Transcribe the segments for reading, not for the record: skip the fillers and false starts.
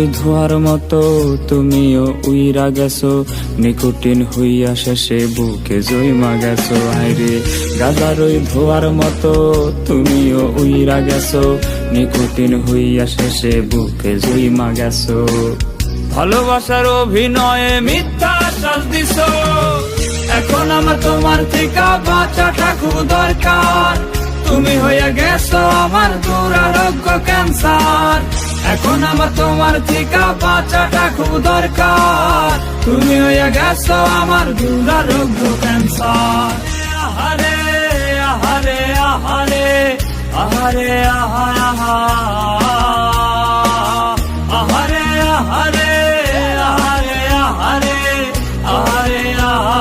গাজারই ধোয়ার মতো তুমিও উইরা গেছো, নিকোটিন হইয়া শেষে বুকে জইমা গেছো। হায়রে গাজারই ধোয়ার মতো তুমিও উইরা গেছো, নিকোটিন হইয়া শেষে বুকে জইমা গেছো। ভালোবাসার অভিনয়ে মিথ্যা শ্বাস দিছো, এখন আমার তোমার থেকে বাঁচাটা খুব দরকার। তুমি হইয়া গেছো আমার দুরারোগ্য ক্যান্সার, এখন আমার তোমার থেকে বাঁচাটা খুব দরকার। তুমি হইয়া গেছো আমার দুরারোগ্য ক্যান্সার। আহারে আহারে আহারে আহারে আহা আহারে আহারে আহারে আহারে আহারে আহা।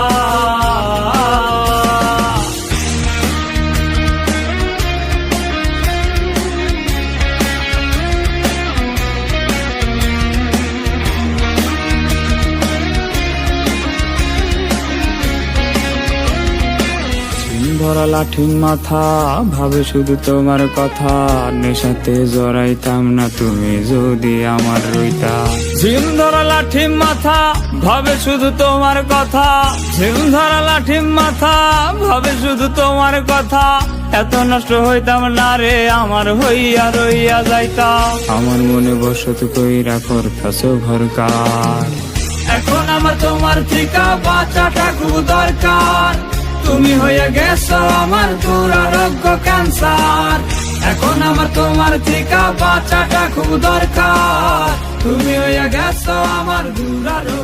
ধরা লাঠির মাথা ভাবে শুধু তোমার কথা, নেশাতে জড়াইতাম না তুমি যদি আমার রইতা। ঝিম ধরা লাঠির মাথা ভাবে শুধু তোমার কথা, ঝিম ধরা লাঠির মাথা ভাবে শুধু তোমার কথা। এত নষ্ট হইতাম না রে আমার হইয়া রইয়া যাইতাম। আমার মনে বসত কইরা করতাছ ঘরকার, এখন আমার তোমার থেকে বাঁচাটা খুব দরকার। তুমি হইয়া গেছো আমার দুরারোগ্য ক্যান্সার, এখন আমার তোমার থেকে বাঁচাটা খুব দরকার। তুমি হইয়া গেছো আমার দুরারোগ্য